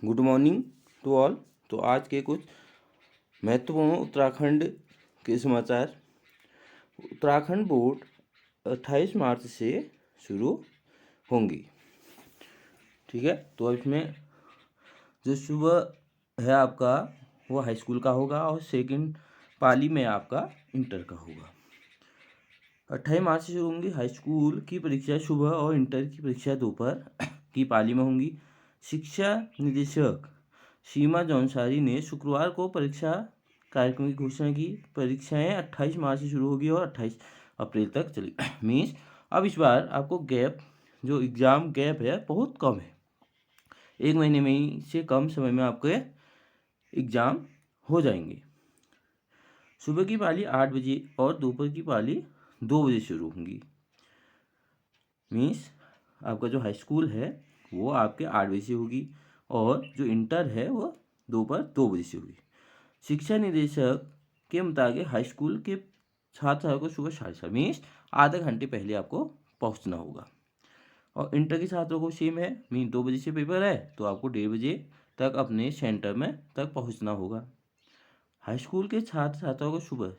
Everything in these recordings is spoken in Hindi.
Good morning to all. तो आज के कुछ महत्वपूर्ण उत्तराखंड के समाचार। उत्तराखंड बोर्ड 28 मार्च से शुरू होंगी। ठीक है, तो इसमें जो सुबह है आपका वो हाई स्कूल का होगा और सेकंड पाली में आपका इंटर का होगा। 28 मार्च से शुरू होंगी। हाई स्कूल की परीक्षा सुबह और इंटर की परीक्षा दोपहर की पाली में होंगी। शिक्षा निदेशक सीमा जौनसारी ने शुक्रवार को परीक्षा कार्यक्रम की घोषणा की। परीक्षाएं 28 मार्च से शुरू होगी और 28 अप्रैल तक चली। मीन्स अब इस बार आपको गैप, जो एग्ज़ाम गैप है, बहुत कम है। 1 महीने में ही से कम समय में आपके एग्ज़ाम हो जाएंगे। सुबह की पाली 8 बजे और दोपहर की पाली 2 बजे शुरू होंगी। मीन्स आपका जो हाई स्कूल है वो आपके 8 बजे से होगी और जो इंटर है वो दोपहर 2 बजे से होगी। शिक्षा निदेशक के मुताबिक हाई स्कूल के छात्रों को सुबह 7:30 मीन्स आधे घंटे पहले आपको पहुंचना होगा। और इंटर के छात्रों को सेम है, मीन 2 बजे से पेपर है तो आपको 1:30 बजे तक अपने सेंटर में तक पहुंचना होगा। हाई स्कूल के छात्र छात्राओं को सुबह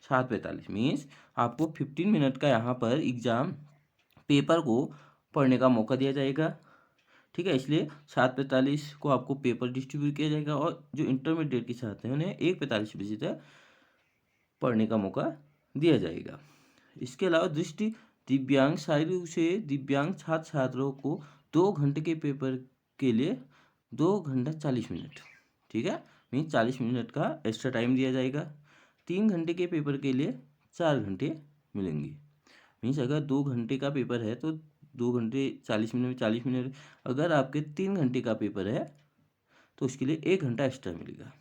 7:45 मीन्स आपको 15 मिनट का यहाँ पर एग्ज़ाम पेपर को पढ़ने का मौका दिया जाएगा। ठीक है, इसलिए 7:45 को आपको पेपर डिस्ट्रीब्यूट किया जाएगा और जो इंटरमीडिएट के छात्र हैं उन्हें 1:45 बजे तक पढ़ने का मौका दिया जाएगा। इसके अलावा दृष्टि दिव्यांग, शारीरिक रूप से दिव्यांग छात्र छात्राओं को 2 घंटे के पेपर के लिए 2 घंटा 40 मिनट, ठीक है, मीन 40 मिनट का एक्स्ट्रा टाइम दिया जाएगा। 3 घंटे के पेपर के लिए 4 घंटे मिलेंगे। मीन्स अगर 2 घंटे का पेपर है तो 2 घंटे 40 मिनट में 40 मिनट। अगर आपके 3 घंटे का पेपर है तो उसके लिए 1 घंटा एक्स्ट्रा मिलेगा।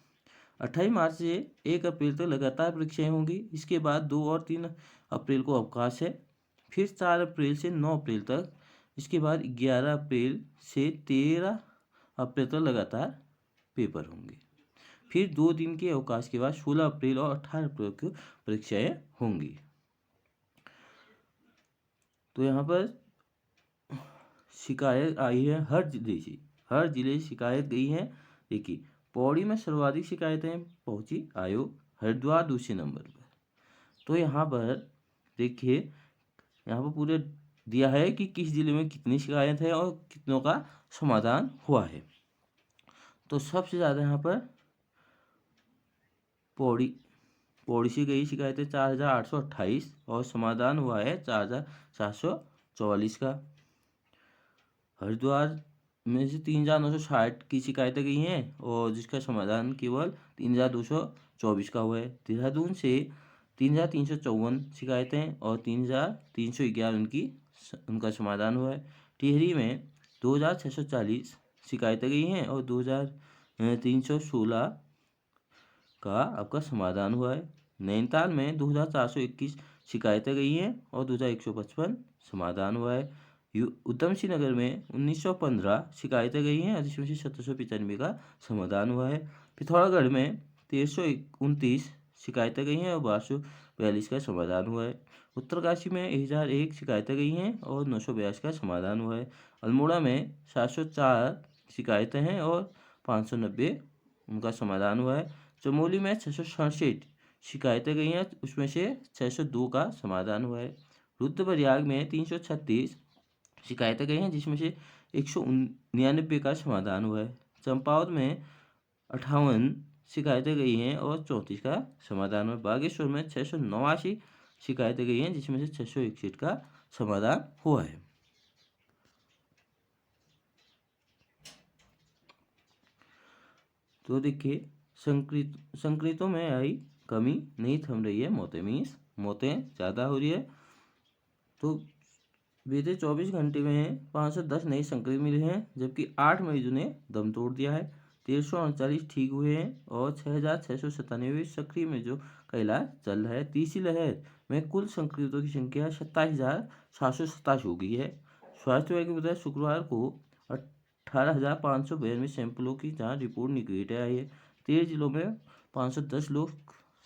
28 मार्च से 1 अप्रैल तक लगातार परीक्षाएं होंगी। इसके बाद 2 और 3 अप्रैल को अवकाश है। फिर 4 अप्रैल से 9 अप्रैल तक। इसके बाद 11 अप्रैल से 13 अप्रैल तक लगातार पेपर होंगे। फिर 2 दिन के अवकाश के बाद 16 अप्रैल और 18 अप्रैल को परीक्षाएं होंगी। तो यहाँ पर शिकायत आई है हर जिले से शिकायत गई है। देखिए, पौड़ी में सर्वाधिक शिकायतें पहुंची, आयोग हरिद्वार दूसरे नंबर पर। तो यहाँ पर देखिए, यहाँ पर पूरे दिया है कि किस जिले में कितनी शिकायत है और कितनों का समाधान हुआ है। तो सबसे ज़्यादा यहाँ पर पौड़ी से गई शिकायतें 4,828 और समाधान हुआ है 4,744 का। हरिद्वार में से 3,960 की शिकायतें गई हैं और जिसका समाधान केवल 3,224 का हुआ है। देहरादून से 3,354 शिकायतें और 3,311 उनका समाधान हुआ है। टिहरी में 2,640 शिकायतें गई हैं और 2,316 का आपका समाधान हुआ है। नैनीताल में 2,421 शिकायतें गई हैं और 2,155 समाधान हुआ है। उधम सिंह नगर में 1,915 शिकायतें गई हैं, जिसमें से 795 का समाधान हुआ है। पिथौरागढ़ में 1,329 शिकायतें गई हैं और 1242 का समाधान हुआ है। उत्तरकाशी में 1,001 शिकायतें गई हैं और 982 का समाधान हुआ है। अल्मोड़ा में 704 शिकायतें हैं और 590 उनका समाधान हुआ है। चमोली में 667 शिकायतें गई हैं, उसमें से 602 का समाधान हुआ है। रुद्रप्रयाग में 336 शिकायतें गई हैं, जिसमें से 199 का समाधान हुआ है। चंपावत में 58 शिकायतें गई हैं और 34 का समाधान हुआ है। बागेश्वर में 689 शिकायतें गई हैं, जिसमें से 661 का समाधान हुआ है। तो देखिए, संक्रमितों में आई कमी, नहीं थम रही है मौतें, मीन्स मौतें ज़्यादा हो रही है। तो बीते 24 घंटे में 510 नए संक्रमित मिले हैं, जबकि 8 मरीजों ने दम तोड़ दिया है। 1,339 ठीक हुए हैं और 6,697 सक्रिय मरीजों का इलाज चल रहा है। तीसरी लहर में कुल संक्रमितों की संख्या 27,787 हो गई है। स्वास्थ्य विभाग के मुताबिक शुक्रवार को 18,592 सैंपलों की जांच रिपोर्ट निगेटिव आई है। 13 जिलों में 510 लोग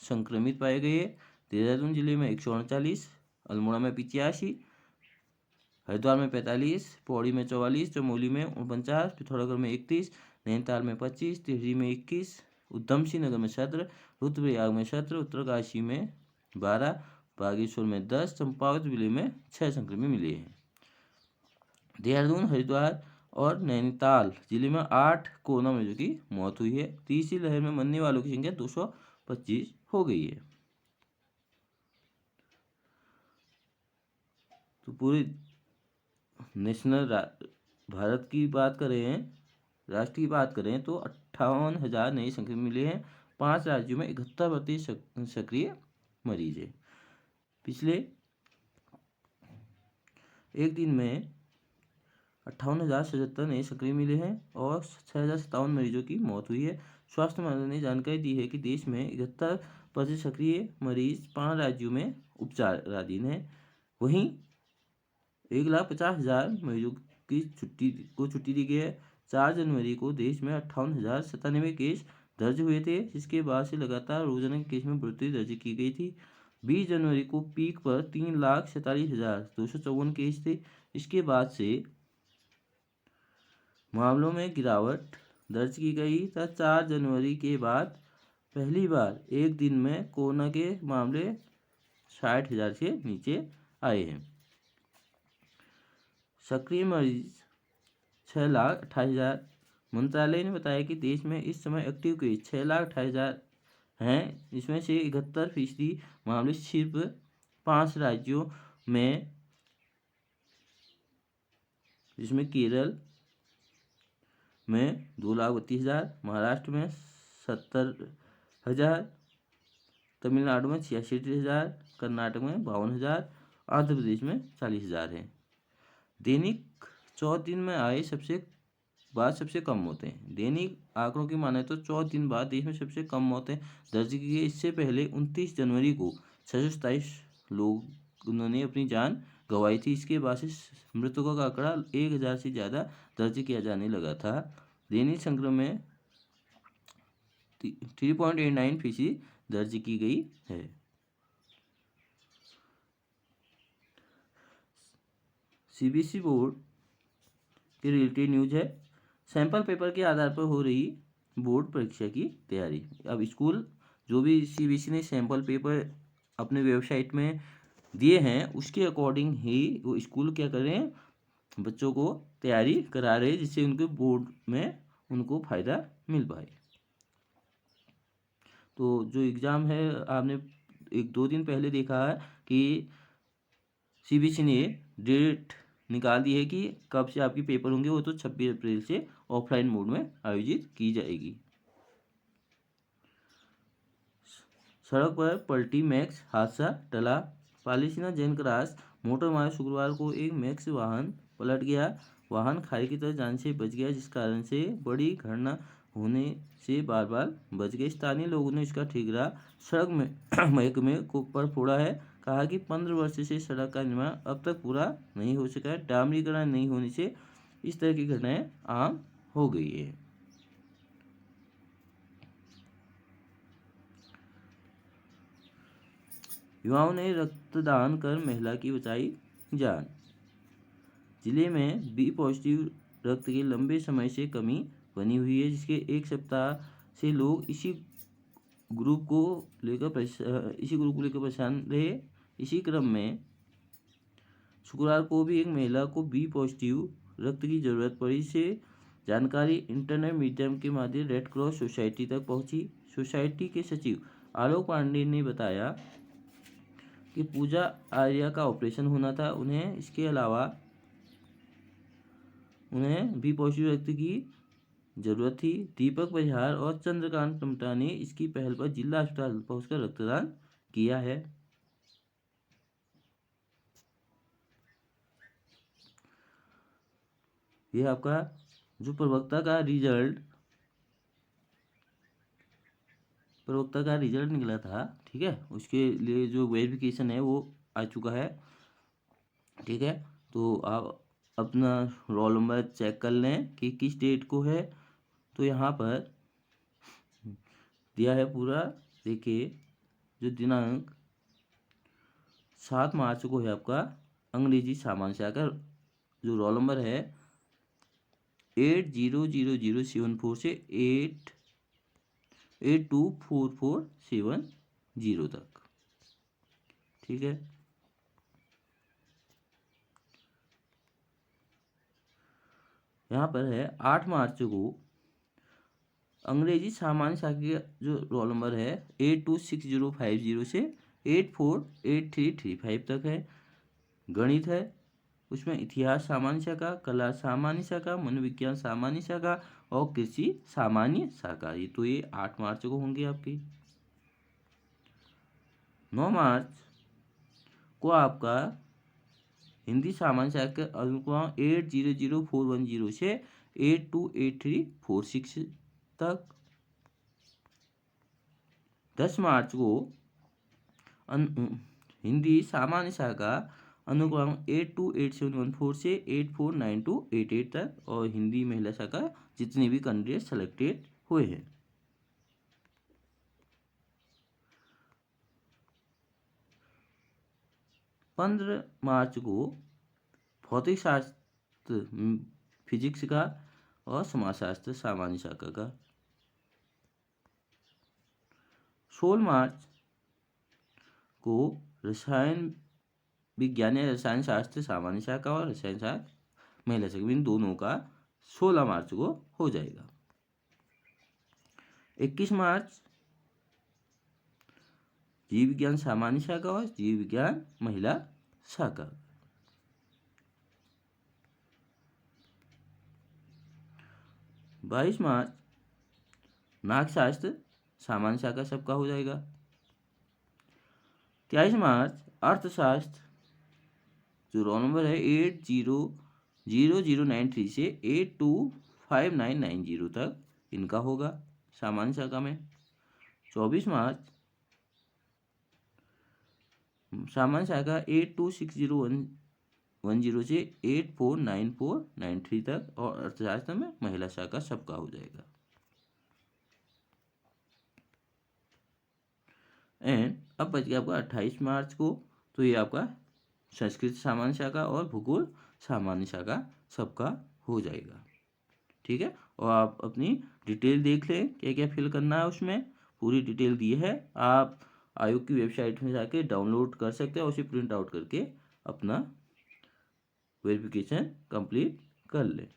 संक्रमित पाए गए। देहरादून जिले में 139, अल्मोड़ा में 85, हरिद्वार में 45, पौड़ी में 44, चमोली में 49, पिथौरागढ़ में 31, नैनीताल में 25, टिहरी में 21, उधम सिंह नगर में 17, रुद्रप्रयाग में 17, उत्तरकाशी में 12, बागेश्वर में 10, चंपावत जिले में 6 संक्रमित मिले हैं। देहरादून, हरिद्वार और नैनीताल जिले में 8 कोरोना मरीजों की मौत हुई है। तीसरी लहर में मरने वालों की संख्या 225 हो गई है। तो पूरे नेशनल भारत की बात करें, राष्ट्र की बात करें तो 58,000 नए संक्रमित मिले हैं। 5 राज्यों में 71% सक्रिय मरीज है। पिछले एक दिन में 58,077 नए सक्रिय मिले हैं और 6,057 मरीजों की मौत हुई है। स्वास्थ्य मंत्रालय ने जानकारी दी है कि देश में 71% सक्रिय मरीज 5 राज्यों में उपचाराधीन है। वहीं 1,50,000 मरीजों की छुट्टी दी गई है। 4 जनवरी को देश में 58,097 केस दर्ज हुए थे, जिसके बाद से लगातार रोजाना के केस में बढ़ोतरी दर्ज की गई थी। 20 जनवरी को पीक पर 3,47,254 केस थे। इसके बाद से मामलों में गिरावट दर्ज की गई था। 4 जनवरी के बाद पहली बार एक दिन में कोरोना के मामले 60,000 से नीचे आए हैं। सक्रिय मरीज 6,28,000। मंत्रालय ने बताया कि देश में इस समय एक्टिव केस 6,28,000 हैं, जिसमें से 71% मामले सिर्फ 5 राज्यों में, जिसमें केरल में 2,32,000, महाराष्ट्र में 70,000, तमिलनाडु में 66,000, कर्नाटक में 52,000, आंध्र प्रदेश में 40,000 है। दैनिक 14 दिन में आए सबसे कम मौतें। दैनिक आंकड़ों की माने तो 14 दिन बाद देश में सबसे कम मौतें दर्ज की गई। इससे पहले 29 जनवरी को 627 लोगों ने अपनी जान गंवाई थी। इसके बाद से मृतकों का आंकड़ा 1,000 से ज़्यादा दर्ज किया जाने लगा था। दैनिक संक्रमण में 3.89% दर्ज की गई है। सीबीएसई बोर्ड के रिलेटेड न्यूज है। सैंपल पेपर के आधार पर हो रही बोर्ड परीक्षा की तैयारी। अब स्कूल जो भी सीबीएसई ने सैंपल पेपर अपने वेबसाइट में दिए हैं, उसके अकॉर्डिंग ही वो स्कूल क्या कर रहे हैं, बच्चों को तैयारी करा रहे हैं, जिससे उनके बोर्ड में उनको फ़ायदा मिल पाए। तो जो एग्ज़ाम है, आपने 1-2 दिन पहले देखा है कि सीबीएसई ने डेट निकाल दी है कि कब से आपकी पेपर होंगे। वो तो 26 अप्रैल से ऑफलाइन मोड में आयोजित की जाएगी। सड़क पर पलटी मैक्स, हादसा टला। पालीसीना जैन क्रॉस मोटर मार्ग शुक्रवार को एक मैक्स वाहन पलट गया। वाहन खाई की तरफ जाने से बच गया, जिस कारण से बड़ी घटना होने से बार बार बच गए। स्थानीय लोगों ने इसका ठिकरा सड़क में महकमे को पर फोड़ा है। कहा कि 15 वर्ष से सड़क का निर्माण अब तक पूरा नहीं हो सका है। डामरीकरण नहीं होने से इस तरह की घटनाएं आम हो गई है। युवाओं ने रक्तदान कर महिला की बचाई जान। जिले में बी पॉजिटिव रक्त की लंबे समय से कमी बनी हुई है, जिसके एक सप्ताह से लोग इसी ग्रुप को लेकर परेशान रहे। इसी क्रम में शुक्रवार को भी एक महिला को बी पॉजिटिव रक्त की जरूरत पड़ी। से जानकारी इंटरनेट मीडियम के माध्यम रेड क्रॉस सोसाइटी तक पहुंची। सोसाइटी के सचिव आलोक पांडे ने बताया कि पूजा आर्या का ऑपरेशन होना था। उन्हें इसके अलावा उन्हें बी पॉजिटिव रक्त की जरूरत थी। दीपक बहिहार और चंद्रकांत टमटा ने इसकी पहल पर जिला अस्पताल पहुंचकर रक्तदान किया है। यह आपका जो प्रवक्ता का रिजल्ट निकला था, ठीक है, उसके लिए जो वेरिफिकेशन है वो आ चुका है। ठीक है, तो आप अपना रोल नंबर चेक कर लें कि किस डेट को है। तो यहाँ पर दिया है पूरा, देखिए, जो दिनांक 7 मार्च को है आपका अंग्रेजी सामान्य से आकर जो रोल नंबर है 800074 से 824470 तक। ठीक है, यहाँ पर है 8 मार्च को अंग्रेजी सामान्य शाखा का जो रोल नंबर है 826050 से 848335 तक है। गणित है, उसमें इतिहास सामान्य शाखा, कला सामान्य शाखा, मनोविज्ञान सामान्य शाखा और कृषि सामान्य शाखा। ये तो ये 8 मार्च को होंगे आपकी। 9 मार्च को आपका हिंदी सामान्य शाखा के अनुक्रम 800410 से 828346 तक। 10 मार्च को हिंदी सामान्य शाखा अनुक्रम 828714 से 849288 तक और हिंदी महिला शाखा जितने भी कैंडिडेट सेलेक्टेड हुए हैं। 15 मार्च को भौतिक शास्त्र फिजिक्स का और समाजशास्त्र सामान्य शाखा का। 16 मार्च को रसायन विज्ञान या रसायन शास्त्र सामान्य शाखा और रसायन शास्त्र महिला शाखा, इन दोनों का 16 मार्च को हो जाएगा। 21 मार्च जीव विज्ञान सामान्य शाखा और जीव विज्ञान महिला शाखा। 22 मार्च नागशास्त्र सामान्य शाखा सबका हो जाएगा। 23 मार्च अर्थशास्त्र जो रोल नंबर है 800093 से 825990 तक इनका होगा सामान्य शाखा में। 24 मार्च सामान्य शाखा 826010 से 849493 तक और अर्थशास्त्र में महिला शाखा सबका हो जाएगा। एंड अब बच गया आपका 28 मार्च को, तो ये आपका संस्कृत सामान्य शाखा और भूगोल सामान्य शाखा सबका हो जाएगा। ठीक है, और आप अपनी डिटेल देख लें क्या क्या फिल करना है, उसमें पूरी डिटेल दी है। आप आयोग की वेबसाइट में जाके डाउनलोड कर सकते हैं और उसे प्रिंट आउट करके अपना वेरिफिकेशन कंप्लीट कर लें।